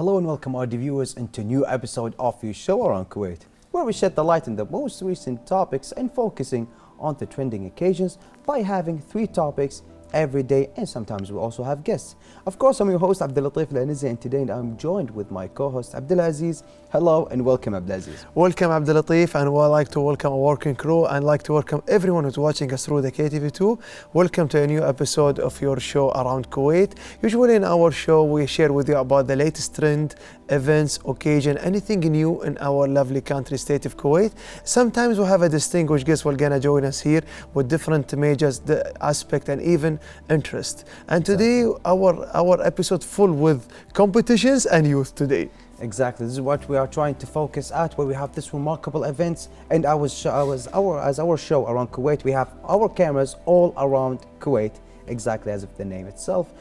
Hello and welcome our viewers into a new episode of your show around Kuwait, where we shed the light on the most recent topics and focusing on the trending occasions by having 3 topics every day, and sometimes we also have guests. Of course, I'm your host Abdulatif Lanizi, and today I'm joined with my co-host Abdulaziz. Hello and welcome Abdulaziz. Welcome Abdulatif, and we'd like to welcome our working crew and like to welcome everyone who's watching us through the KTV2. Welcome to a new episode of your show around Kuwait. Usually in our show we share with you about the latest trend, events, occasion, anything new in our lovely country state of Kuwait. Sometimes we have a distinguished guest who's gonna join us here with different majors, the aspect and even interest. And today our episode full with competitions and youth today. Exactly, this is what we are trying to focus at, where we have this remarkable events, and as our show around Kuwait, we have our cameras all around Kuwait, exactly as of the name itself.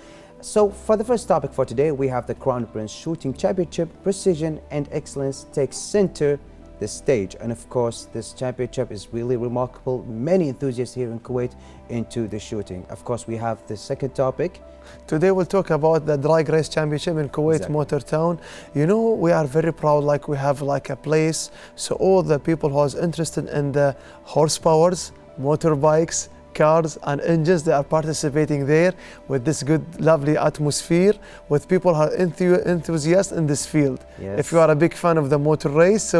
So for the first topic for today, we have the Crown Prince Shooting Championship. Precision and excellence takes center the stage, and of course this championship is really remarkable. Many enthusiasts here in Kuwait into the shooting. Of course, we have the second topic. Today we'll talk about the drag race championship in Kuwait, exactly. Motor Town. You know, we are very proud, like we have like a place, so all the people who are interested in the horsepowers, motorbikes, cars and engines, they are participating there with this good lovely atmosphere with people who are enthusiasts in this field. Yes. If you are a big fan of the motor race,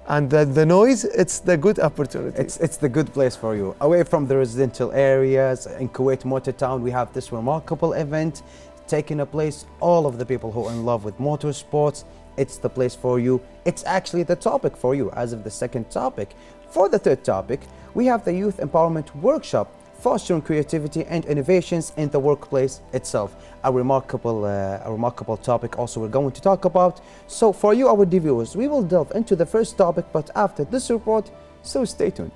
and the noise, it's the good opportunity. It's the good place for you. Away from the residential areas in Kuwait Motor Town, we have this remarkable event taking place. All of the people who are in love with motorsports, it's the place for you. It's actually the topic for you as of the second topic. For the third topic, we have the Youth Empowerment Workshop, fostering creativity and innovations in the workplace itself. A remarkable topic also we're going to talk about. So for you, our viewers, we will delve into the first topic, but after this report, so stay tuned.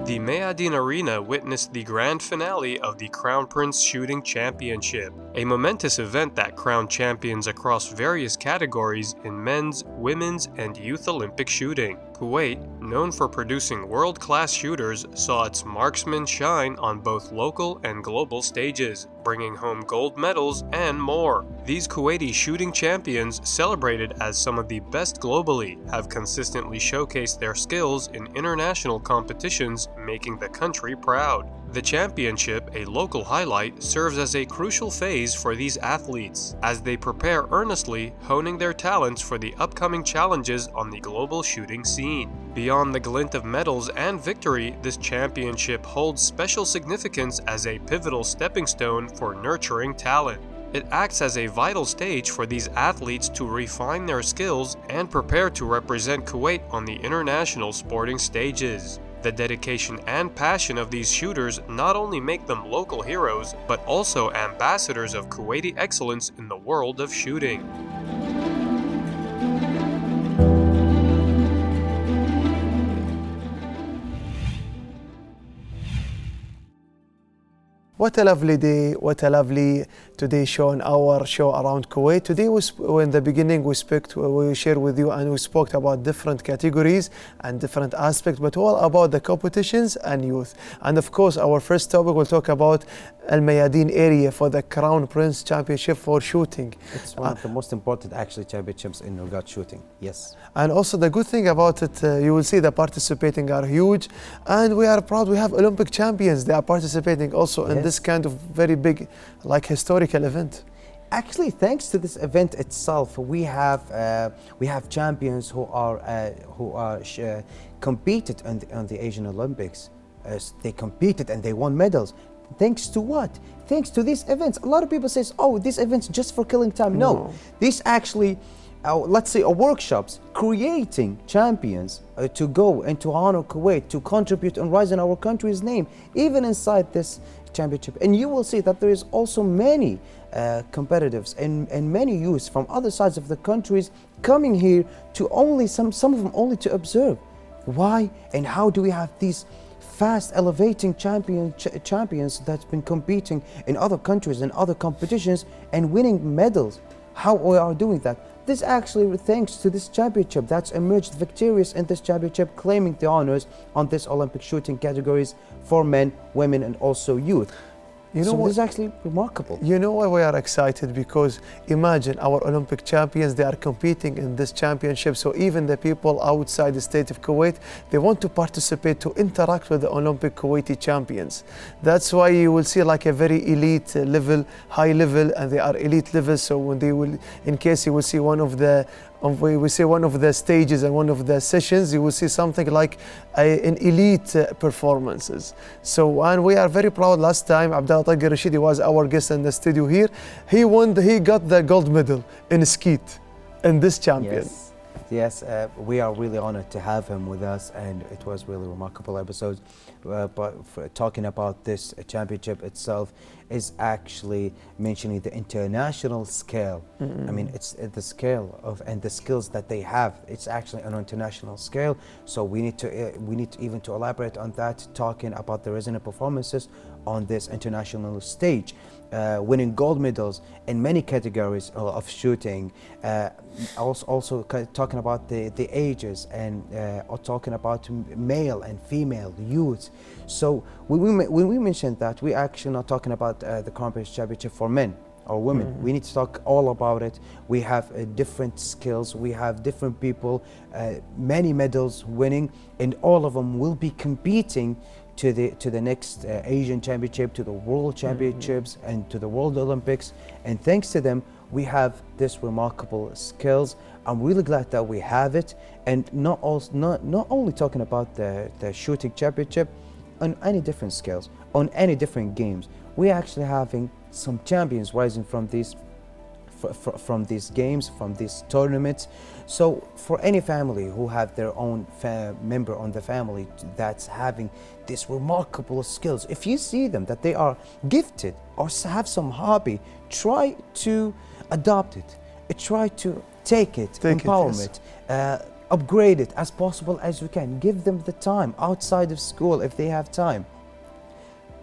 The Mayadeen Arena witnessed the grand finale of the Crown Prince Shooting Championship, a momentous event that crowned champions across various categories in men's, women's, and youth Olympic shooting. Kuwait, known for producing world-class shooters, saw its marksmen shine on both local and global stages, bringing home gold medals and more. These Kuwaiti shooting champions, celebrated as some of the best globally, have consistently showcased their skills in international competitions, making the country proud. The championship, a local highlight, serves as a crucial phase for these athletes, as they prepare earnestly, honing their talents for the upcoming challenges on the global shooting scene. Beyond the glint of medals and victory, this championship holds special significance as a pivotal stepping stone for nurturing talent. It acts as a vital stage for these athletes to refine their skills and prepare to represent Kuwait on the international sporting stages. The dedication and passion of these shooters not only make them local heroes, but also ambassadors of Kuwaiti excellence in the world of shooting. What a lovely day, what a lovely today show on our show around Kuwait. Today, in the beginning, we shared with you and we spoke about different categories and different aspects, but all about the competitions and youth. And of course, our first topic will talk about Al Mayadeen area for the Crown Prince Championship for shooting. It's one of the most important actually championships in regard shooting, yes. And also the good thing about it, you will see the participating are huge, and we are proud we have Olympic champions. They are participating also in this kind of very big, like historical event. Actually, thanks to this event itself, we have champions who competed on the Asian Olympics. They competed and they won medals. Thanks to what? Thanks to these events. A lot of people say, "Oh, these events just for killing time." No, these actually, let's say, workshops creating champions to go and to honor Kuwait, to contribute and rise in our country's name, even inside this championship. And you will see that there is also many competitors and many youths from other sides of the countries coming here to some of them only to observe. Why and how do we have these fast elevating champions that's been competing in other countries and other competitions and winning medals? How we are doing that? this actually thanks to this championship that's emerged victorious in this championship, claiming the honors on this Olympic shooting categories for men, women, and also youth. You know so what? this is actually remarkable. You know why we are excited? Because imagine our Olympic champions, they are competing in this championship. So even the people outside the state of Kuwait, they want to participate, to interact with the Olympic Kuwaiti champions. That's why you will see like a very elite level, high level, and they are elite level. So when they will, in case you will see one of the we see one of the stages and one of the sessions, you will see something like an elite performances. So, and we are very proud. Last time Abdallah Tagir Rashidi was our guest in the studio here. He got the gold medal in skeet in this champion. Yes, we are really honored to have him with us, and it was really remarkable episode. But for talking about this championship itself is actually mentioning the international scale. I mean, it's the scale of and the skills that they have. It's actually an international scale. So we need to even to elaborate on that, talking about the resident performances on this international stage, winning gold medals in many categories of shooting. Also talking about the ages and talking about male and female youth. So when we mentioned that, we actually not talking about the Crown Prince Championship for men or women. We need to talk all about it. We have different skills. We have different people, many medals winning, and all of them will be competing to the next Asian Championship, to the World Championships, and to the World Olympics. And thanks to them, we have this remarkable skills. I'm really glad that we have it, and not only talking about the shooting championship, on any different skills, on any different games. We're actually having some champions rising from these games, from these tournaments. So for any family who have their own member on the family that's having these remarkable skills, if you see them that they are gifted or have some hobby, try to adopt it. Try to take it, empower it, upgrade it as possible as you can. Give them the time outside of school if they have time,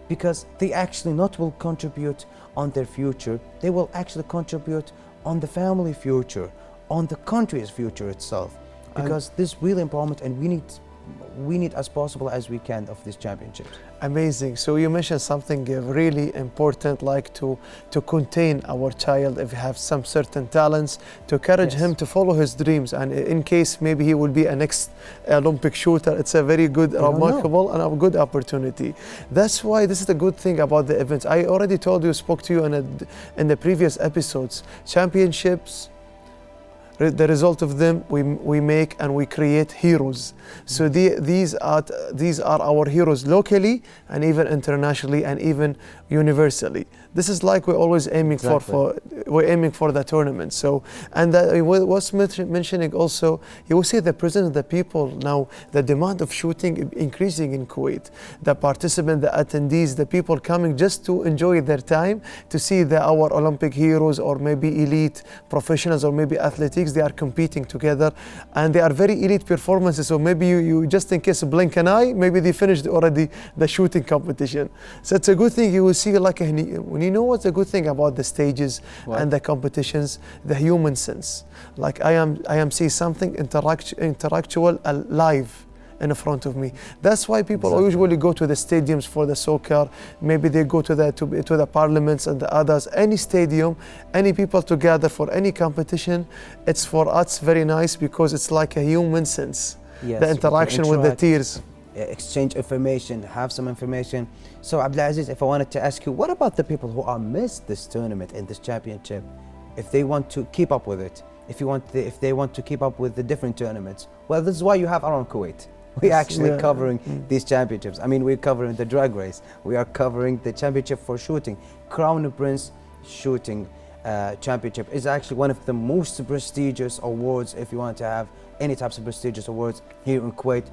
because they actually not will contribute on their future, they will actually contribute on the family future, on the country's future itself, because this is really important, and we need as possible as we can of these championships. Amazing. So you mentioned something really important, like to contain our child if he have some certain talents, to encourage him to follow his dreams, and in case maybe he will be a next Olympic shooter, it's a very good, remarkable and a good opportunity. That's why this is the good thing about the events. I already told you, spoke to you in the previous episodes, championships, the result of them, we make and we create heroes. So these are our heroes locally and even internationally and even universally. This is like we're always aiming we're aiming for the tournament. So, and that was mentioning also, you will see the presence of the people now, the demand of shooting increasing in Kuwait. The participants, the attendees, the people coming just to enjoy their time, to see our Olympic heroes or maybe elite professionals or maybe athletics, they are competing together and they are very elite performances. So maybe you just in case blink an eye, maybe they finished already the shooting competition. So it's a good thing. You will see like when you know what's a good thing about the stages and the competitions, the human sense. Like I am seeing something intellectual alive in front of me. That's why people usually go to the stadiums for the soccer. Maybe they go to the parliaments and the others. Any stadium, any people together for any competition. It's for us very nice because it's like a human sense. Yes, the interaction with the tears. Exchange information, have some information. So Abdulaziz, if I wanted to ask you, what about the people who are missed this tournament and this championship? If they want to keep up with it, if they want to keep up with the different tournaments, well, this is why you have Around Kuwait. We're actually covering these championships. I mean, we're covering the drag race. We are covering the championship for shooting. Crown Prince Shooting Championship is actually one of the most prestigious awards, if you want to have any types of prestigious awards here in Kuwait,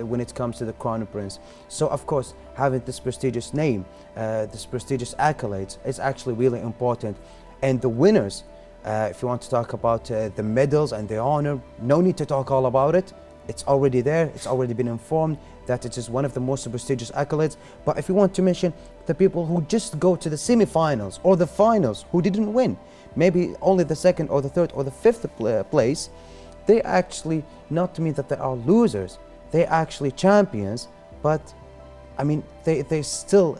when it comes to the Crown Prince. So of course, having this prestigious name, this prestigious accolades is actually really important. And the winners, if you want to talk about the medals and the honor, no need to talk all about it. It's already there. It's already been informed that it is one of the most prestigious accolades. But if you want to mention the people who just go to the semi-finals or the finals who didn't win, maybe only the second or the third or the fifth place, they actually, not to mean that they are losers, they're actually champions, but I mean, they still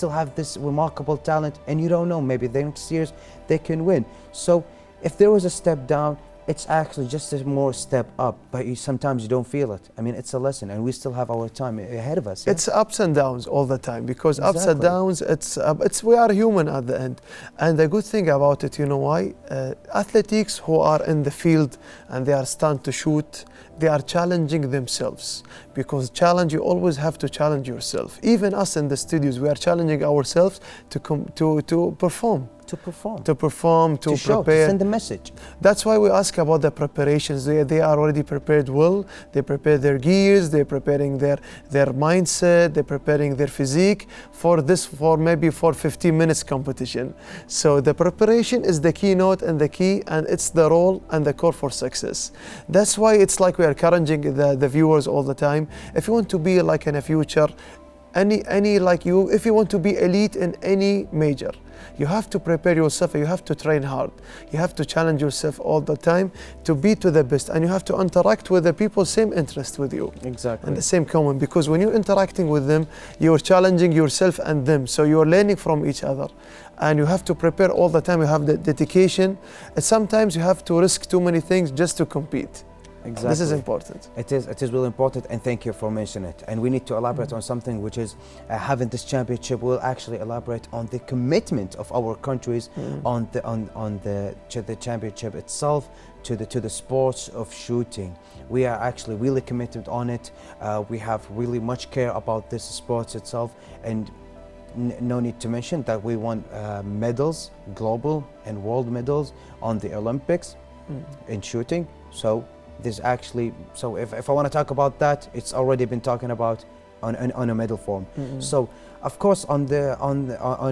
have this remarkable talent, and you don't know, maybe the next years they can win. So if there was a step down, it's actually just a more step up, but sometimes you don't feel it. I mean, it's a lesson, and we still have our time ahead of us. Yeah? It's ups and downs all the time, because ups and Exactly. downs, it's we are human at the end. And the good thing about it, you know why? Athletes who are in the field and they are starting to shoot, they are challenging themselves, because you always have to challenge yourself. Even us in the studios, we are challenging ourselves to perform. To show, prepare. to send a message. That's why we ask about the preparations. They are already prepared well. They prepare their gears. They're preparing their mindset. They're preparing their physique for 15 minutes competition. So the preparation is the keynote and the key, and it's the role and the core for success. That's why it's like we are encouraging the viewers all the time. If you want to be like in a future, if you want to be elite in any major, you have to prepare yourself. You have to train hard. You have to challenge yourself all the time to be to the best, and you have to interact with the people same interest with you. Exactly. And the same common, because when you're interacting with them, you're challenging yourself and them. So you're learning from each other, and you have to prepare all the time. You have the dedication, and sometimes you have to risk too many things just to compete. Exactly. This is important. It is really important, and thank you for mentioning it. And we need to elaborate on something, which is having this championship will actually elaborate on the commitment of our countries on the championship itself, to the sports of shooting. We are actually really committed on it. We have really much care about this sports itself, and no need to mention that we won medals, global and world medals on the Olympics in shooting. So there's actually, so if I want to talk about that, it's already been talking about on a medal form. So of course on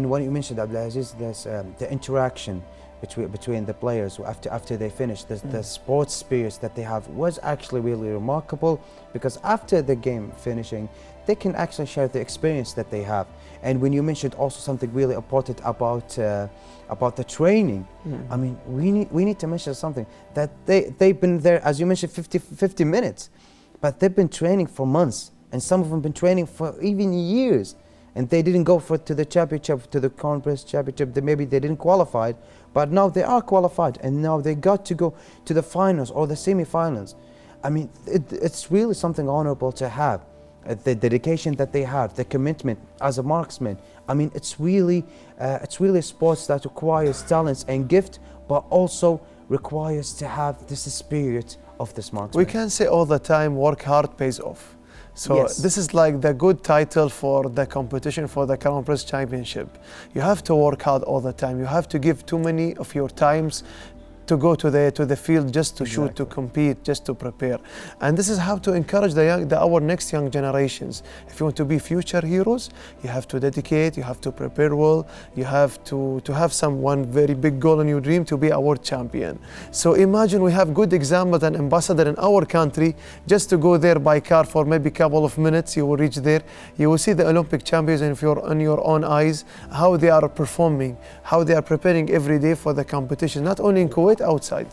what you mentioned, Abdulaziz, there's the interaction between the players after they finish. The sports spirit that they have was actually really remarkable, because after the game finishing, they can actually share the experience that they have. And when you mentioned also something really important about the training, I mean, we need to mention something, that they've been there, as you mentioned, 50 minutes, but they've been training for months, and some of them been training for even years, and they didn't go to the championship, to the conference championship. Maybe they didn't qualify, but now they are qualified, and now they got to go to the finals or the semi-finals. I mean, it's really something honorable to have. The dedication that they have, the commitment as a marksman. I mean, it's really a sport that requires talents and gift, but also requires to have this spirit of this marksman. We can say all the time, work hard pays off. So Yes. this is like the good title for the competition, for the Crown Prince Championship. You have to work hard all the time. You have to give too many of your times to go to the field, just to shoot, to compete, just to prepare. And this is how to encourage our next young generations. If you want to be future heroes, you have to dedicate, you have to prepare well, you have to have one very big goal in your dream, to be a world champion. So imagine we have good example and ambassador in our country, just to go there by car for maybe a couple of minutes. You will reach there, you will see the Olympic champions in your own eyes, how they are performing, how they are preparing every day for the competition, not only in Kuwait, outside.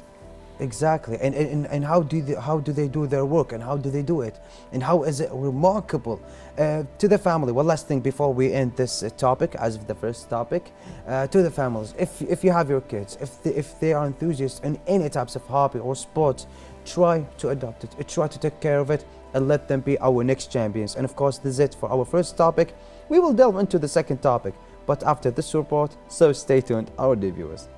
Exactly, and how do they do their work, and how do they do it, and how is it remarkable to the family? One last thing before we end this topic, as of the first topic, to the families. If you have your kids, if they are enthusiasts in any types of hobby or sports, try to adopt it, try to take care of it, and let them be our next champions. And of course, this is it for our first topic. We will delve into the second topic, but after this report, so stay tuned, our dear viewers.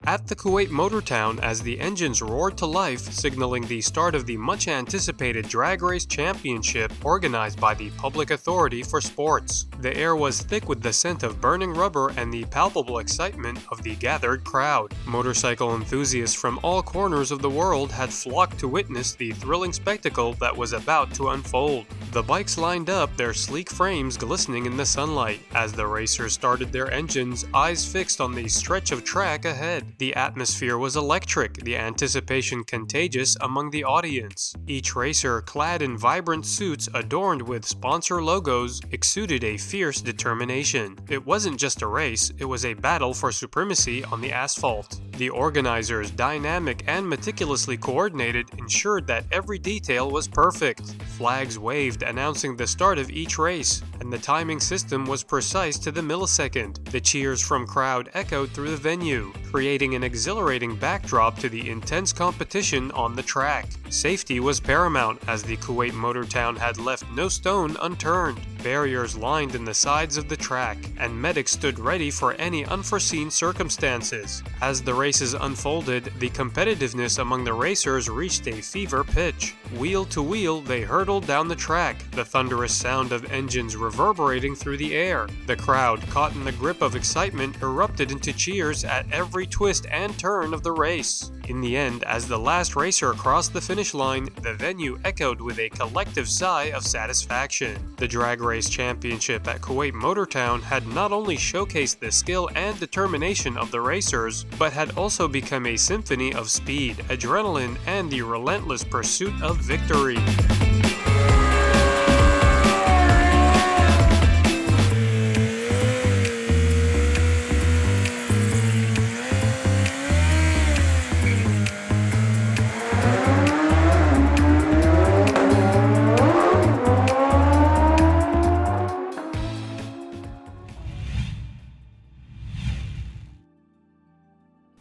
At the Kuwait motor town, as the engines roared to life, signaling the start of the much-anticipated drag race championship organized by the Public Authority for Sports. The air was thick with the scent of burning rubber and the palpable excitement of the gathered crowd. Motorcycle enthusiasts from all corners of the world had flocked to witness the thrilling spectacle that was about to unfold. The bikes lined up, their sleek frames glistening in the sunlight. As the racers started their engines, eyes fixed on the stretch of track ahead. The atmosphere was electric, the anticipation contagious among the audience. Each racer, clad in vibrant suits adorned with sponsor logos, exuded a fierce determination. It wasn't just a race, it was a battle for supremacy on the asphalt. The organizers, dynamic and meticulously coordinated, ensured that every detail was perfect. Flags waved announcing the start of each race, and the timing system was precise to the millisecond. The cheers from crowd echoed through the venue, creating an exhilarating backdrop to the intense competition on the track. Safety was paramount, as the Kuwait motor town had left no stone unturned. Barriers lined in the sides of the track, and medics stood ready for any unforeseen circumstances. As the races unfolded, the competitiveness among the racers reached a fever pitch. Wheel to wheel, they hurtled down the track, the thunderous sound of engines reverberating through the air. The crowd, caught in the grip of excitement, erupted into cheers at every twist and turn of the race. In the end, as the last racer crossed the finish line, the venue echoed with a collective sigh of satisfaction. The drag race championship at Kuwait Motor Town had not only showcased the skill and determination of the racers, but had also become a symphony of speed, adrenaline, and the relentless pursuit of victory.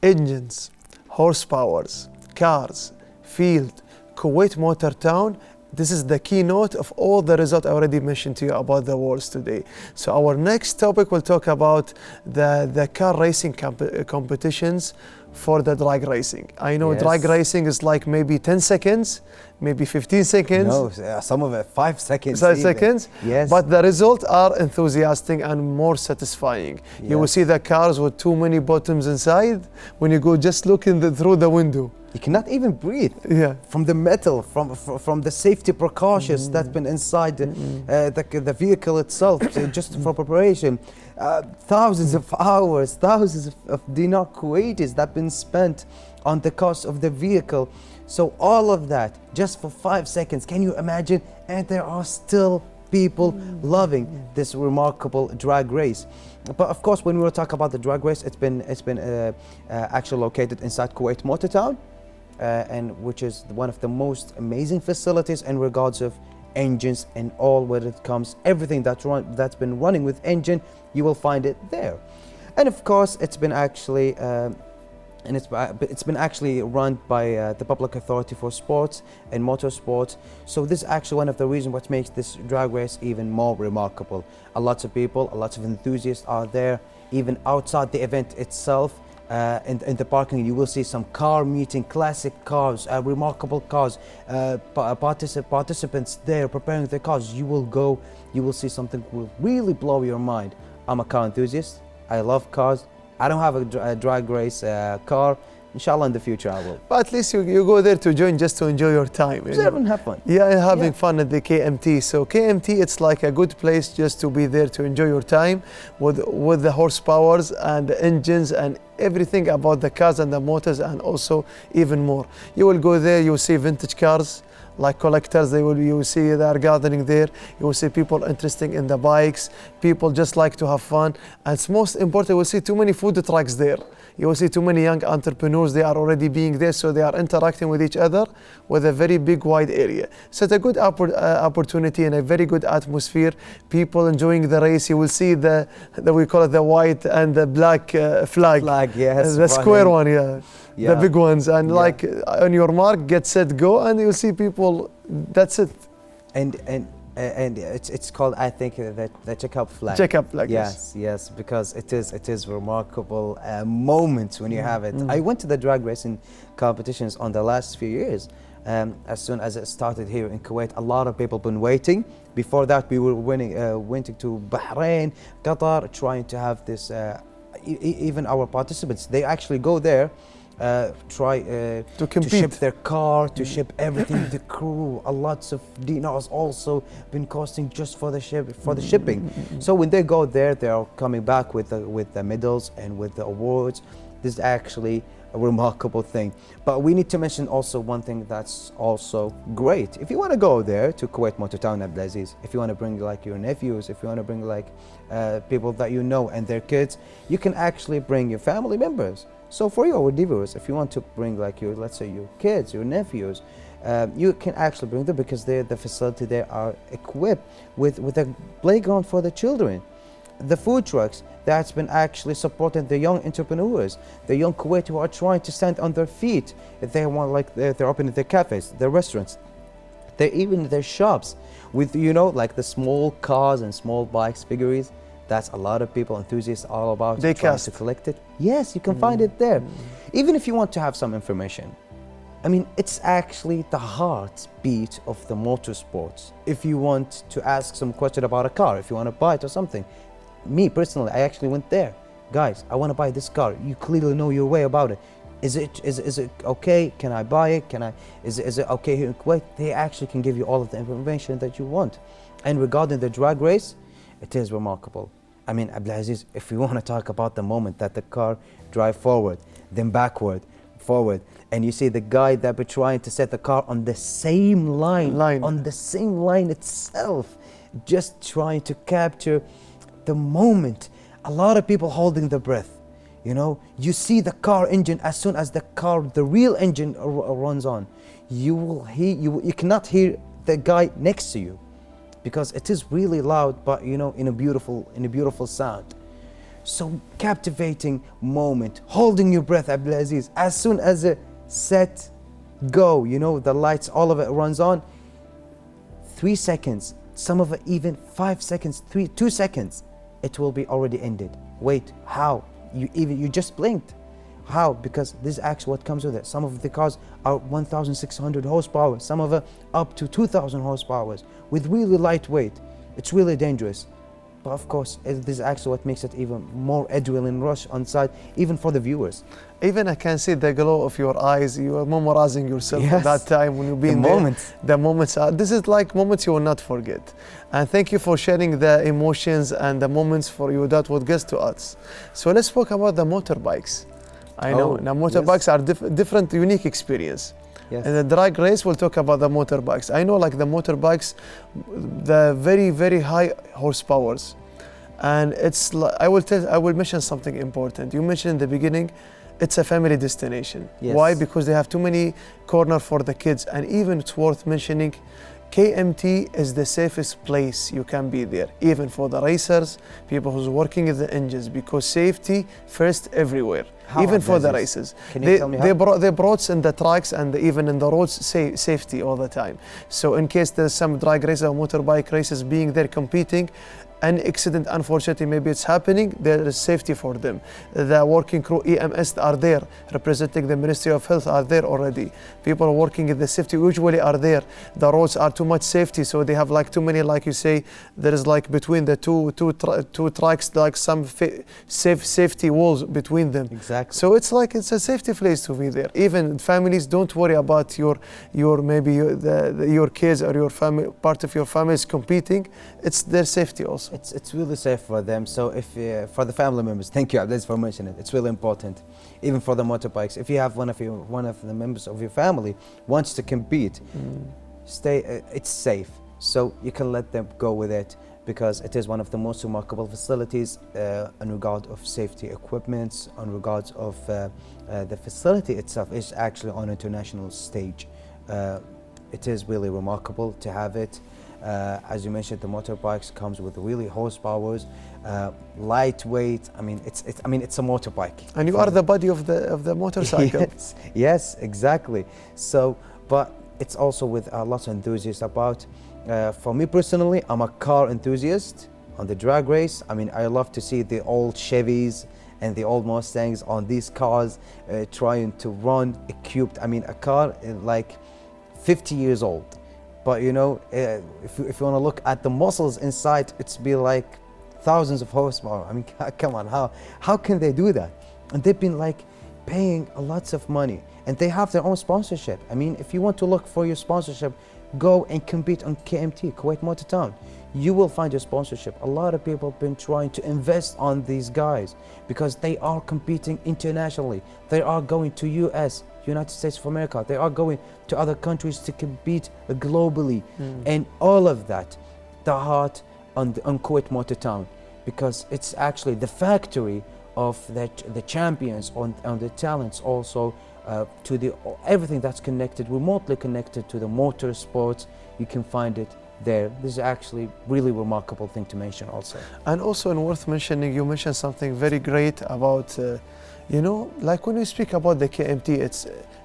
Engines, horsepowers, cars, field, Kuwait Motor Town. This is the keynote of all the results I already mentioned to you about the worlds today. So our next topic will talk about the car racing competitions for the drag racing. I know Yes. drag racing is like maybe 10 seconds, maybe 15 seconds. No, some of it 5 seconds. 5 even. seconds, Yes. but the results are enthusiastic and more satisfying. You will Yes. see the cars with too many bottoms inside when you go just looking through the window. You cannot even breathe. Yeah. From the metal, from the safety precautions that's been inside the vehicle itself, just for preparation. Thousands of hours, thousands of dinar Kuwaitis that been spent on the cost of the vehicle. So all of that just for 5 seconds. Can you imagine? And there are still people loving this remarkable drag race. But of course, when we were talking about the drag race, it's been actually located inside Kuwait Motor Town. And which is one of the most amazing facilities in regards of engines and all when it comes everything that's been running with engine, you will find it there. And of course, it's been actually run by the Public Authority for Sports and Motorsports. So this is actually one of the reasons what makes this drag race even more remarkable. A lot of people, a lot of enthusiasts are there, even outside the event itself. In the parking, you will see some car meeting, classic cars, remarkable cars, participants there preparing their cars. You will see something will really blow your mind. I'm a car enthusiast. I love cars. I don't have a drag race car. Inshallah, in the future I will. But at least you go there to join just to enjoy your time. Observe and have fun. Yeah, and having Yeah. fun at the KMT. So KMT, it's like a good place just to be there to enjoy your time with the horsepowers and the engines and everything about the cars and the motors and also even more. You will go there, you will see vintage cars, like collectors, you will see they are gathering there. You will see people interested in the bikes. People just like to have fun. And it's most important, you will see too many food trucks there. You will see too many young entrepreneurs, they are already being there, so they are interacting with each other with a very big, wide area. So it's a good opportunity and a very good atmosphere. People enjoying the race. You will see we call it the white and the black flag. Flag, yes. The square one, yeah. Yeah. The big ones. And Yeah. like on your mark, get set, go, and you'll see people, that's it. And it's called, I think, the checkup flag. Checkup flag, Yes, because it is remarkable moments when you have it. I went to the drag racing competitions on the last few years. As soon as it started here in Kuwait, a lot of people been waiting. Before that, we were went to Bahrain, Qatar, trying to have this. Even our participants, they actually go there to compete. ship their car, to ship everything, the crew, a lots of dinars also been costing just for the shipping. So when they go there, they are coming back with the medals and with the awards. This is actually a remarkable thing. But we need to mention also one thing that's also great. If you want to go there to Kuwait Motor Town, Abdulaziz, if you want to bring like your nephews, if you want to bring like people that you know and their kids, you can actually bring your family members. So for your viewers, if you want to bring like your, let's say your kids, your nephews, you can actually bring them because the facility there are equipped with a playground for the children. The food trucks that's been actually supporting the young entrepreneurs, the young Kuwait who are trying to stand on their feet. They want like they're opening their cafes, their restaurants, they even their shops with like the small cars and small bikes, figurines. That's a lot of people, enthusiasts, all about they trying cast to collect it. Yes, you can find it there. Even if you want to have some information, I mean, it's actually the heartbeat of the motorsports. If you want to ask some question about a car, if you want to buy it or something, me personally, I actually went there. Guys, I want to buy this car. You clearly know your way about it. Is it okay? Can I buy it? Is it okay here in Kuwait? They actually can give you all of the information that you want. And regarding the drag race, it is remarkable. I mean, Abdulaziz, if you want to talk about the moment that the car drive forward, then backward, forward, and you see the guy that be trying to set the car on the same line, on the same line itself, just trying to capture the moment. A lot of people holding the breath. You see the car engine as soon as the real engine runs on. You cannot hear the guy next to you because it is really loud, but in a beautiful sound. So captivating moment, holding your breath, Abdulaziz. As soon as it set, go, the lights, all of it runs on. 3 seconds, some of it even 5 seconds, 2 seconds. It will be already ended. Wait, how? You just blinked. How? Because this is actually what comes with it. Some of the cars are 1,600 horsepower, some of it up to 2,000 horsepower with really lightweight. It's really dangerous. But of course, this is actually what makes it even more adrenaline rush on site, even for the viewers. Even I can see the glow of your eyes. You are memorizing yourself at that time when you've been there. The moments. This is like moments you will not forget. And thank you for sharing the emotions and the moments for you that would get to us. So let's talk about the motorbikes. I know now motorbikes are different, unique experience. Yes. In the drag race, we'll talk about the motorbikes. I know like the motorbikes, the very, very high horsepowers. And it's like, I will mention something important. You mentioned in the beginning, it's a family destination. Yes. Why? Because they have too many corners for the kids. And even it's worth mentioning, KMT is the safest place you can be there, even for the racers, people who's working in the engines, because safety first everywhere. How even for the races. Can you tell me how? They brought in the tracks and even in the roads safety all the time. So in case there's some drag races or motorbike races being there competing, an accident, unfortunately, maybe it's happening, there is safety for them. The working crew, EMS are there, representing the Ministry of Health are there already. People working in the safety usually are there. The roads are too much safety, so they have like too many, like you say, there is like between the two tracks, like some safety walls between them. Exactly. So it's like it's a safety place to be there. Even families, don't worry about your kids or your family, part of your family is competing. It's their safety also. It's really safe for them. So if for the family members, thank you, Abdulaziz, for mentioning it. It's really important. Even for the motorbikes, if you have one of the members of your family wants to compete, it's safe. So you can let them go with it because it is one of the most remarkable facilities in regard of safety equipments, in regards of the facility itself is actually on international stage. It is really remarkable to have it. As you mentioned, the motorbikes comes with really horsepowers, lightweight. I mean, it's a motorbike. And you are the body of the motorcycle. Yes, exactly. So, but it's also with lots of enthusiasts about. For me personally, I'm a car enthusiast on the drag race. I mean, I love to see the old Chevys and the old Mustangs on these cars trying to run equipped. I mean, a car like 50 years old. But if you want to look at the muscles inside, it's be like thousands of horsepower. I mean, come on, how can they do that? And they've been like paying a lots of money, and they have their own sponsorship. I mean, if you want to look for your sponsorship, go and compete on KMT, Kuwait Motor Town. You will find your sponsorship. A lot of people have been trying to invest on these guys because they are competing internationally. They are going to US, United States of America. They are going to other countries to compete globally. And all of that, the heart on Kuwait Motor Town, because it's actually the factory of the champions, on the talents also, to the everything that's connected, remotely connected to the motor sports. You can find it there. This is actually really remarkable thing to mention also. And also, and worth mentioning, you mentioned something very great about, you know, like when we speak about the KMT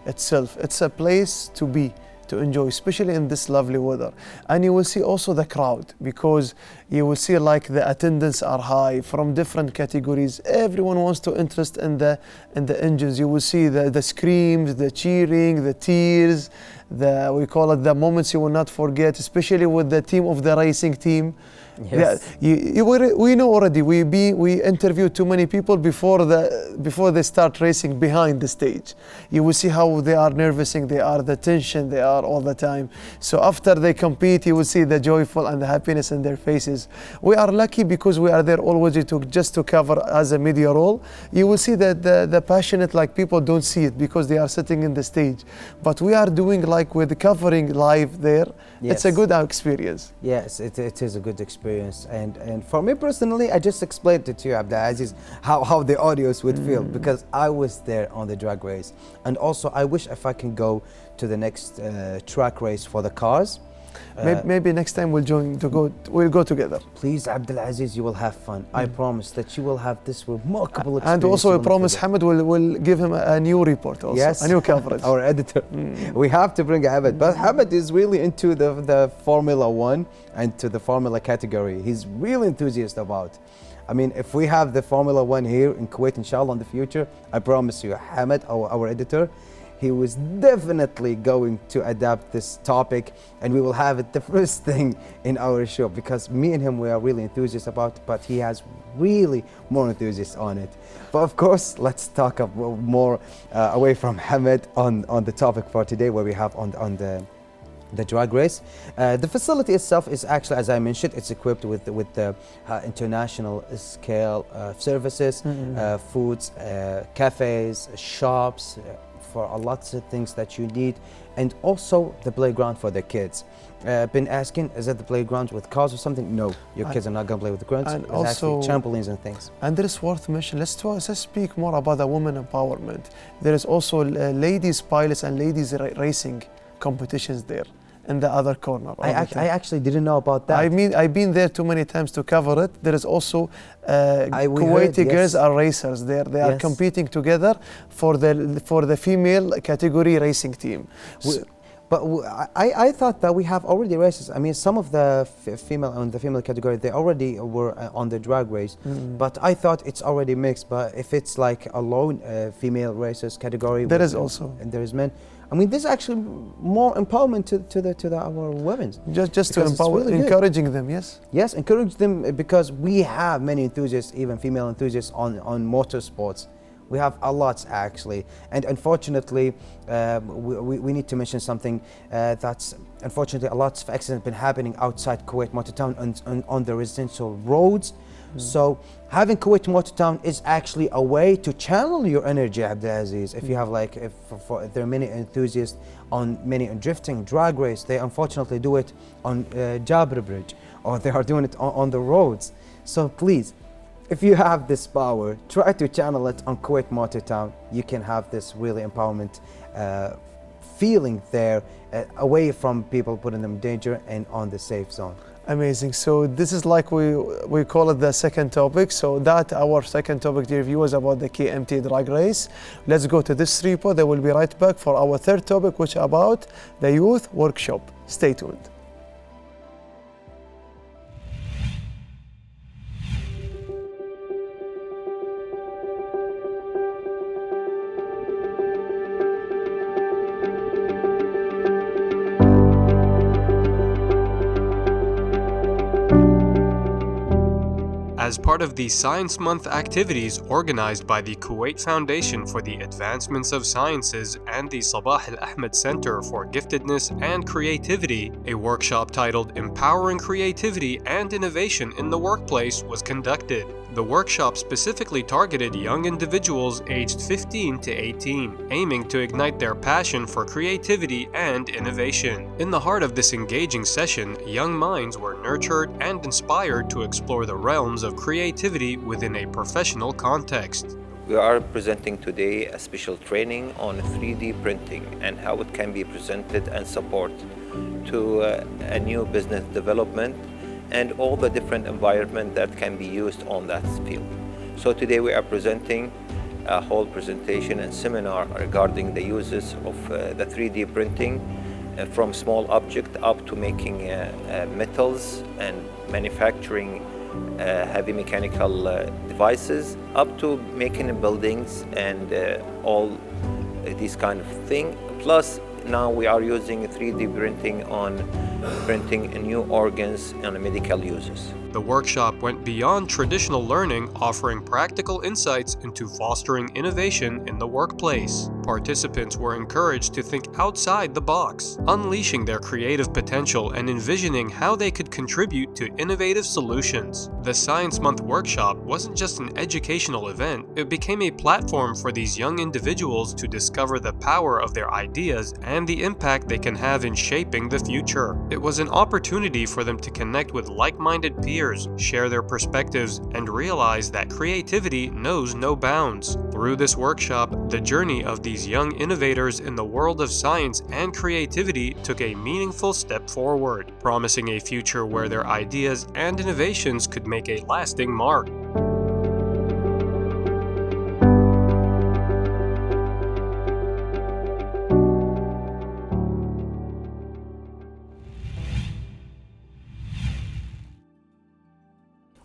itself, it's a place to be, to enjoy, especially in this lovely weather. And you will see also the crowd, because you will see like the attendance are high from different categories. Everyone wants to interest in the engines. You will see the screams, the cheering, the tears, we call it the moments you will not forget, especially with the team of the racing team. Yes. Yeah, we know already. We interviewed too many people before they start racing behind the stage. You will see how they are nervousing, they are the tension, they are all the time. So after they compete, you will see the joyful and the happiness in their faces. We are lucky because we are there always just to cover as a media role. You will see that the passionate, like, people don't see it because they are sitting in the stage. But we are doing like with covering live there. Yes. It's a good experience. Yes, it is a good experience. And for me personally, I just explained it to you, Abdulaziz, how the audience would feel, because I was there on the drag race. And also, I wish if I can go to the next track race for the cars. Maybe next time we'll go together. Please, Abdulaziz, you will have fun. I promise that you will have this remarkable experience. And also, we promise Hamid will give him a new report also. Yes. A new coverage. Our editor. We have to bring Hamid. But Hamid is really into the Formula One and to the Formula category. He's really enthusiastic about. I mean, if we have the Formula One here in Kuwait, inshallah, in the future, I promise you, Hamid, our editor, he was definitely going to adapt this topic, and we will have it the first thing in our show, because me and him, we are really enthusiastic about it, but he has really more enthusiasm on it. But of course, let's talk more away from Hamid on the topic for today, where we have on the drag race. The facility itself is actually, as I mentioned, it's equipped with the international scale services, foods, cafes, shops, for a lots of things that you need, and also the playground for the kids. Been asking, is it the playground with cars or something? No, your kids are not going to play with the grounds. And it's also actually trampolines and things. And there is worth mentioning, let's speak more about the women empowerment. There is also ladies pilots and ladies racing competitions there in the other corner. I actually didn't know about that. I mean, I've been there too many times to cover it. There is also Kuwaiti girls are racers there. They are competing together for the female category racing team. I thought that we have already races. I mean, some of the female category, they already were on the drag race. But I thought it's already mixed. But if it's like a lone female racers category, there is also, and there is men. I mean, this is actually more empowerment to our women. Just to empower, really encouraging them, yes? Yes, encourage them, because we have many enthusiasts, even female enthusiasts on motorsports. We have a lot, actually. And unfortunately, we need to mention something that's, unfortunately, a lot of accidents have been happening outside Kuwait Motor Town on the residential roads. So having Kuwait Motor Town is actually a way to channel your energy, Abdulaziz. If you have if there are many enthusiasts on drifting, drag race, they unfortunately do it on Jabra Bridge, or they are doing it on the roads. So please, if you have this power, try to channel it on Kuwait Motor Town. You can have this really empowerment feeling there, away from people putting them in danger and on the safe zone. Amazing. So this is like we call it the second topic. So that our second topic, dear viewers, about the KMT drag race. Let's go to this report. They will be right back for our third topic, which is about the youth workshop. Stay tuned. As part of the Science Month activities organized by the Kuwait Foundation for the Advancements of Sciences and the Sabah Al-Ahmed Center for Giftedness and Creativity, a workshop titled Empowering Creativity and Innovation in the Workplace was conducted. The workshop specifically targeted young individuals aged 15 to 18, aiming to ignite their passion for creativity and innovation. In the heart of this engaging session, young minds were nurtured and inspired to explore the realms of creativity within a professional context. We are presenting today a special training on 3D printing and how it can be presented and support to a new business development and all the different environment that can be used on that field. So today we are presenting a whole presentation and seminar regarding the uses of the 3D printing from small object up to making metals and manufacturing heavy mechanical devices, up to making buildings and all these kind of thing. Plus now we are using 3D printing on printing new organs and medical uses. The workshop went beyond traditional learning, offering practical insights into fostering innovation in the workplace. Participants were encouraged to think outside the box, unleashing their creative potential and envisioning how they could contribute to innovative solutions. The Science Month workshop wasn't just an educational event, it became a platform for these young individuals to discover the power of their ideas and the impact they can have in shaping the future. It was an opportunity for them to connect with like-minded peers, share their perspectives, and realize that creativity knows no bounds. Through this workshop, the journey of these young innovators in the world of science and creativity took a meaningful step forward, promising a future where their ideas and innovations could make a lasting mark.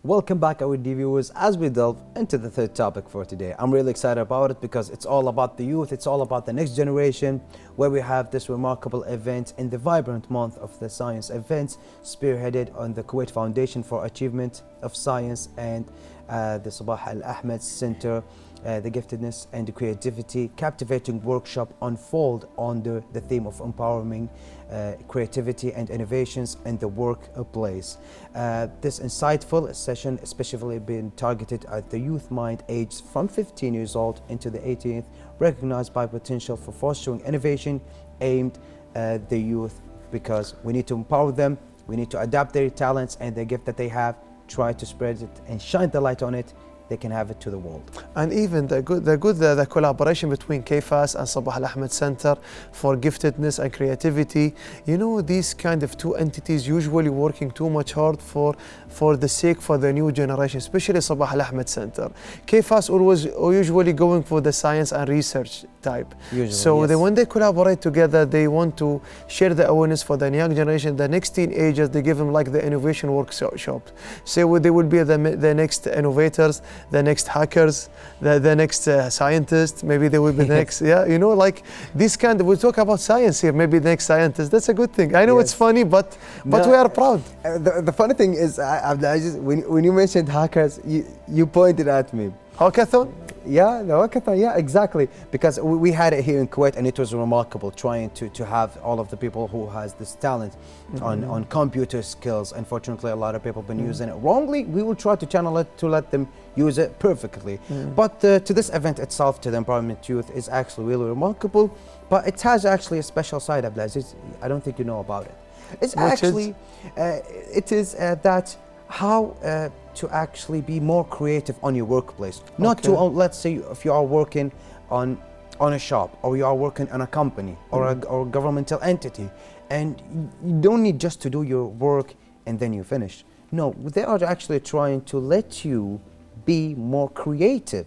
Welcome back, our dear viewers, as we delve into the third topic for today. I'm really excited about it because it's all about the youth, it's all about the next generation, where we have this remarkable event in the vibrant month of the science events, spearheaded on the Kuwait Foundation for Achievement of Science and the Sabah Al-Ahmed Center, the Giftedness and the Creativity Captivating Workshop unfold under the theme of empowering creativity and innovations in the workplace. This insightful session especially been targeted at the youth mind aged from 15 years old into the 18th, recognized by potential for fostering innovation aimed at the youth, because we need to empower them, we need to adapt their talents and the gift that they have, try to spread it and shine the light on it. They can have it to the world. And even the collaboration between KFAS and Sabah Al-Ahmed Center for Giftedness and Creativity. You know, these kind of two entities usually working too much hard for the sake for the new generation, especially Sabah Al-Ahmed Center. KFAS always usually going for the science and research type. Usually, so yes. When they collaborate together, they want to share the awareness for the young generation, the next teenagers. They give them like the innovation workshop. So they will be the next innovators, the next hackers, the next scientists, maybe they will be the next, yeah, you know, like this kind of, we talk about science here, maybe the next scientist. That's a good thing. I know it's funny, but we are proud. The funny thing is, when you mentioned hackers, you pointed at me. Hackathon? Yeah, the hackathon, yeah, exactly. Because we had it here in Kuwait and it was remarkable trying to have all of the people who has this talent on computer skills. Unfortunately, a lot of people have been using it wrongly. We will try to channel it to let them use it perfectly. But to this event itself, to the Empowerment Youth, is actually really remarkable. But it has actually a special side, Abdulaziz. I don't think you know about it. It's actually, it is that how to actually be more creative on your workplace. Not to, let's say, if you are working on a shop, or you are working on a company, or a governmental entity, and you don't need just to do your work and then you finish. No, they are actually trying to let you be more creative.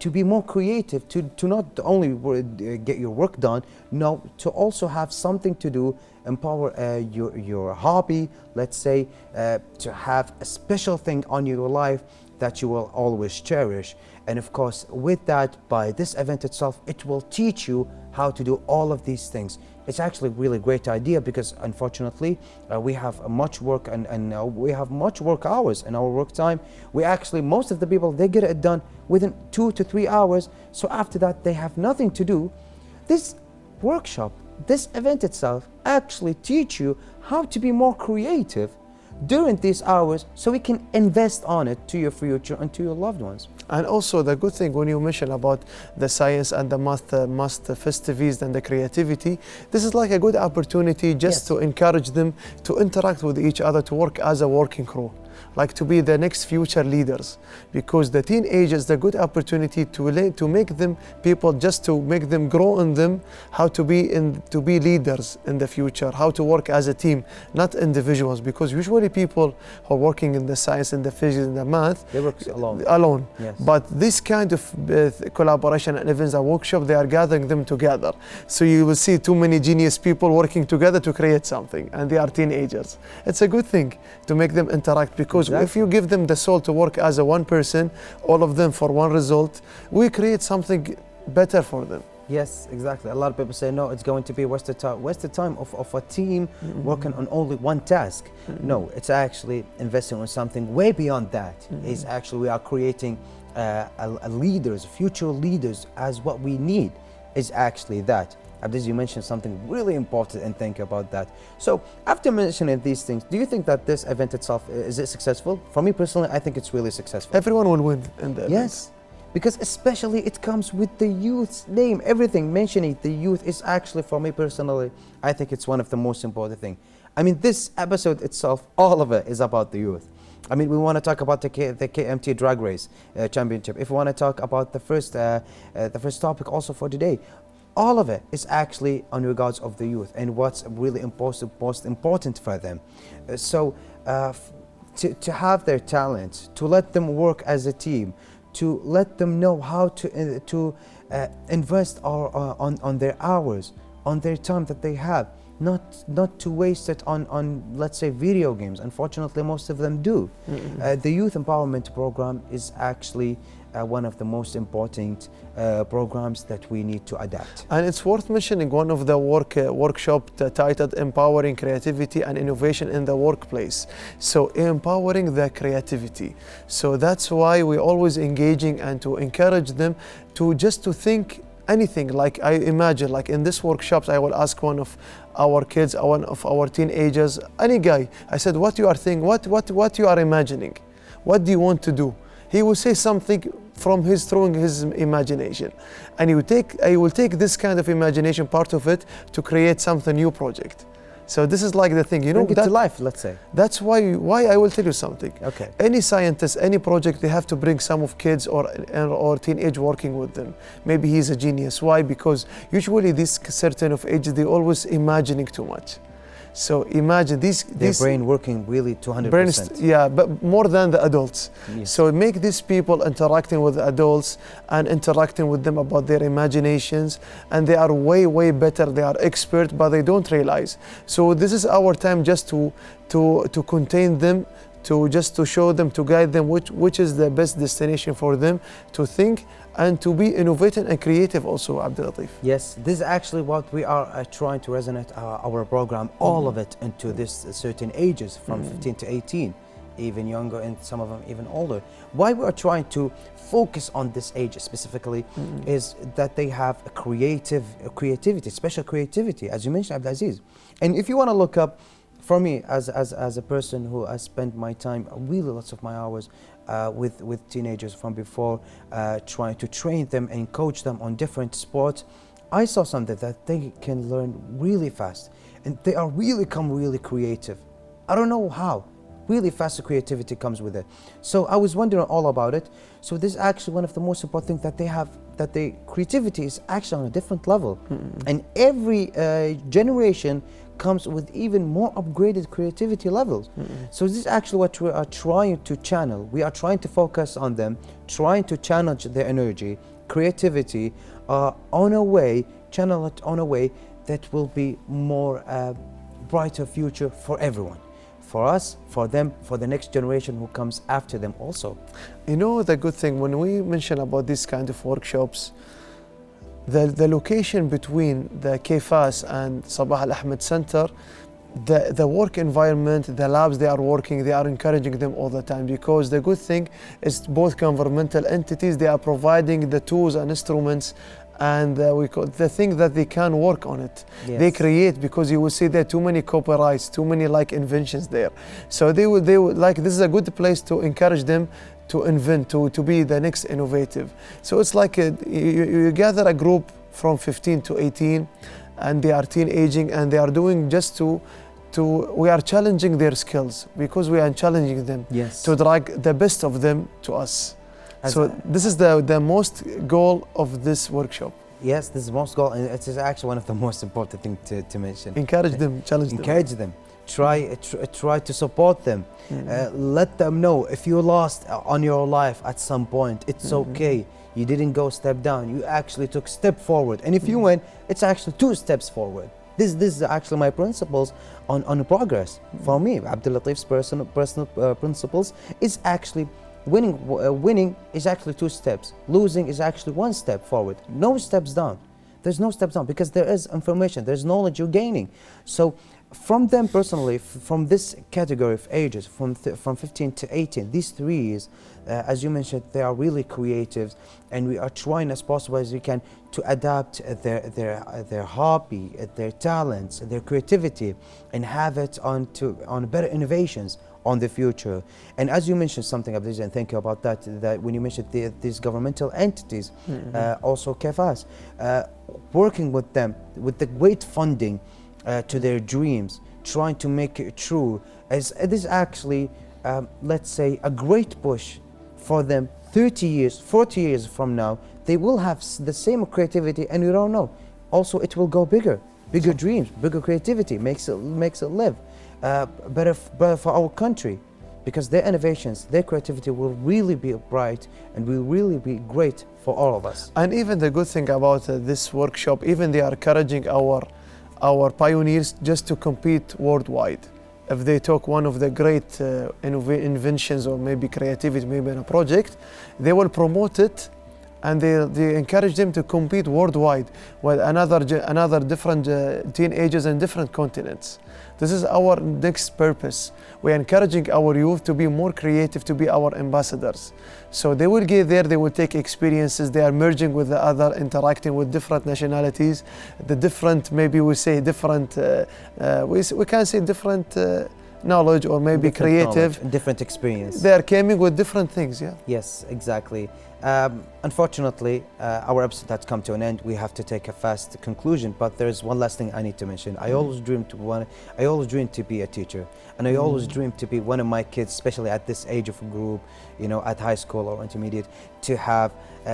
To be more creative, to not only get your work done, no, to also have something to do, empower your hobby, let's say, to have a special thing on your life that you will always cherish. And of course, with that, by this event itself, it will teach you how to do all of these things. it's actually a really great idea, because unfortunately we have much work and we have much work hours in our work time. We actually, most of the people, they get it done within 2 to 3 hours. So after that, they have nothing to do. This workshop, this event itself actually teach you how to be more creative during these hours, so we can invest on it to your future and to your loved ones. And also the good thing when you mention about the science and the math festivities and the creativity, this is like a good opportunity just to encourage them to interact with each other, to work as a working crew, like to be the next future leaders, because the teenagers, the good opportunity to make them people, just to make them grow in them, how to be leaders in the future, how to work as a team, not individuals, because usually people who are working in the science and the physics and the math, they work alone. Yes. But this kind of collaboration and events and workshop, they are gathering them together. So you will see too many genius people working together to create something, and they are teenagers. It's a good thing to make them interact, because if you give them the soul to work as a one person, all of them for one result, we create something better for them. Yes, exactly. A lot of people say, no, it's going to be waste of time of a team working on only one task. No, it's actually investing on something way beyond that. Is actually, we are creating leaders, future leaders, as what we need is actually that. Abdiz, you mentioned something really important, and think about that. So after mentioning these things, do you think that this event itself, is it successful? For me personally, I think it's really successful. Everyone will win in the Yes, because especially it comes with the youth's name, everything, mentioning the youth is actually, for me personally, I think it's one of the most important things. I mean, this episode itself, all of it is about the youth. I mean, we want to talk about the KMT drag race championship. If we want to talk about the first topic also for today, all of it is actually on regards of the youth and what's really most important for them. To have their talents, to let them work as a team, to let them know how to invest on their hours, on their time that they have, not to waste it on let's say video games. Unfortunately, most of them do. The youth empowerment program is actually one of the most important programs that we need to adapt. And it's worth mentioning one of the workshop titled Empowering Creativity and Innovation in the Workplace. So empowering the creativity. So that's why we're always engaging and to encourage them to just to think anything. Like I imagine, like in this workshops, I will ask one of our kids, one of our teenagers, any guy, I said, what you are thinking, what you are imagining, what do you want to do? He will say something from through his imagination, and I will take this kind of imagination part of it to create something new project. So this is like the thing, you know, bring it to life, let's say. That's why I will tell you something. Okay. Any scientist, any project, they have to bring some of kids or teenage working with them. Maybe he's a genius. Why? Because usually this certain of age, they always imagining too much. So imagine their brain working really 200%. Yeah, but more than the adults. Yes. So make these people interacting with the adults and interacting with them about their imaginations, and they are way better. They are expert, but they don't realize. So this is our time just to contain them, to show them, to guide them which is the best destination for them to think and to be innovative and creative also, Abdulatif. Yes, this is actually what we are trying to resonate our program, all of it into this certain ages from 15 to 18, even younger, and some of them even older. Why we are trying to focus on this age specifically is that they have a creativity, special creativity, as you mentioned, Abdulaziz. And if you want to look up, for me, as a person who has spent my time, really lots of my hours with teenagers from before, trying to train them and coach them on different sports, I saw something that they can learn really fast, and they are really creative. I don't know how. Really fast creativity comes with it. So I was wondering all about it. So this is actually one of the most important things that they have, that the creativity is actually on a different level. And every generation comes with even more upgraded creativity levels. So this is actually what we are trying to channel. We are trying to focus on them, trying to channel their energy, creativity on a way, channel it on a way that will be more brighter future for everyone. For us, for them, for the next generation who comes after them also. You know, the good thing, when we mention about these kind of workshops, the location between the KFAS and Sabah Al Ahmed Center, the work environment, the labs they are working, they are encouraging them all the time, because the good thing is both governmental entities, they are providing the tools and instruments, and the thing that they can work on it. Yes. They create, because you will see there too many copyrights, too many like inventions there. So they would like, this is a good place to encourage them to invent, to be the next innovative. So it's like you gather a group from 15 to 18, and they are teenaging, and they are doing just we are challenging their skills, because we are challenging them to drag the best of them to us. So this is the most goal of this workshop. Yes, this is the most goal, and it is actually one of the most important things to mention. Encourage them, challenge them. Encourage them. Try to support them. Let them know if you lost on your life at some point, it's okay. You didn't go step down. You actually took step forward. And if you win, it's actually 2 steps forward. This is actually my principles on progress. For me, Abdul Latif's personal principles is actually winning is actually 2 steps. Losing is actually 1 step forward. No steps down. There's no steps down, because there is information, there's knowledge you're gaining. So from them personally, from this category of ages, from 15 to 18, these 3 years, as you mentioned, they are really creative, and we are trying as possible as we can to adapt their hobby, their talents, their creativity, and have it on better innovations on the future. And as you mentioned something, Abdulaziz, and thank you about that when you mentioned these governmental entities, also KFAS, working with them with the great funding to their dreams, trying to make it true, as it is actually, let's say, a great push for them. 30 years, 40 years from now, they will have the same creativity, and we don't know. Also, it will go bigger dreams, bigger creativity, makes it live better for our country, because their innovations, their creativity will really be bright and will really be great for all of us. And even the good thing about this workshop, even they are encouraging our pioneers just to compete worldwide. If they took one of the great inventions or maybe creativity, maybe in a project, they will promote it, and they encourage them to compete worldwide with another different teenagers in different continents. This is our next purpose. We're encouraging our youth to be more creative, to be our ambassadors. So they will get there, they will take experiences, they are merging with the other, interacting with different nationalities, the different, maybe we say different, we can say different knowledge, or maybe different creative. Different experience. They are coming with different things, yeah. Yes, exactly. Unfortunately, our episode has come to an end. We have to take a fast conclusion, but there's one last thing I need to mention. I always dreamed to be a teacher, and I always dreamed to be one of my kids, especially at this age of a group, at high school or intermediate, to have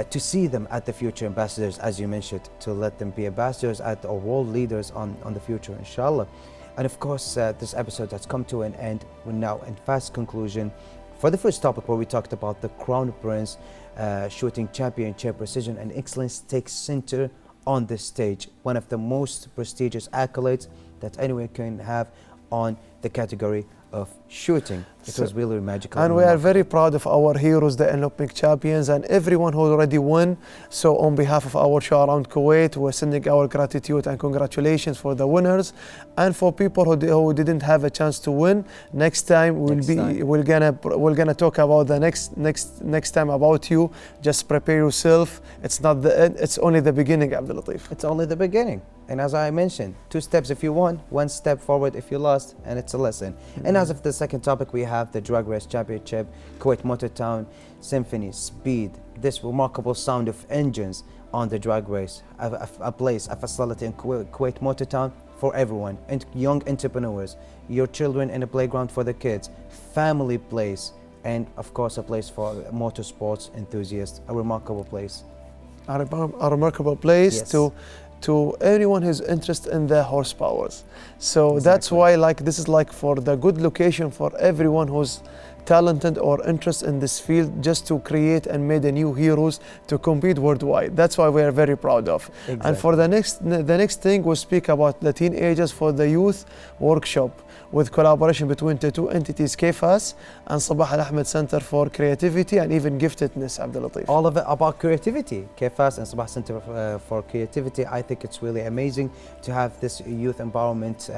to see them at the future ambassadors, as you mentioned, to let them be ambassadors or world leaders on the future, inshallah. And of course, this episode has come to an end. We're now in fast conclusion for the first topic, where we talked about the Crown Prince Shooting Championship. Precision and excellence takes center on this stage, one of the most prestigious accolades that anyone can have on the category of shooting. It was really magical. And we are very proud of our heroes, the Olympic champions, and everyone who already won. So on behalf of our show around Kuwait, we're sending our gratitude and congratulations for the winners. And for people who didn't have a chance to win, next time we're gonna talk about the next time about you. Just prepare yourself. It's not the end, it's only the beginning, Abdul Latif. It's only the beginning. And as I mentioned, 2 steps if you won, 1 step forward if you lost, and it's a lesson. And as of the second topic, we have the Drag Race Championship, Kuwait Motor Town Symphony Speed. This remarkable sound of engines on the drag race, a facility in Kuwait Motor Town for everyone, and young entrepreneurs, your children in a playground for the kids, family place, and of course a place for motorsports enthusiasts. A remarkable place. A remarkable place, yes, to anyone who's interested in the horsepowers. So that's why this is for the good location for everyone who's talented or interested in this field, just to create and made a new heroes to compete worldwide. That's why we are very proud of. Exactly. And for the next thing, we'll speak about the teenagers for the youth workshop. with collaboration between the two entities, KFAS and Sabah Al Ahmed Center for Creativity and even Giftedness, Abdul Latif. All of it about creativity. KFAS and Sabah Center for Creativity. I think it's really amazing to have this youth empowerment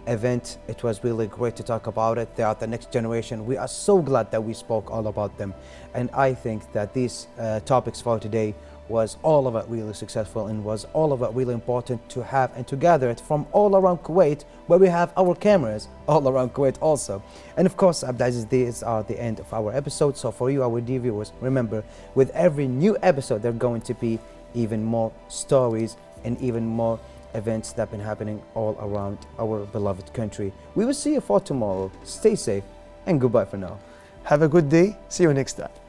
event. It was really great to talk about it. They are the next generation. We are so glad that we spoke all about them. And I think that these topics for today was all of it really successful and was all of it really important to have and to gather it from all around Kuwait, where we have our cameras all around Kuwait also. And of course, Abdulaziz, these are the end of our episode. So for you, our dear viewers, remember, with every new episode, there are going to be even more stories and even more events that have been happening all around our beloved country. We will see you for tomorrow. Stay safe and goodbye for now. Have a good day. See you next time.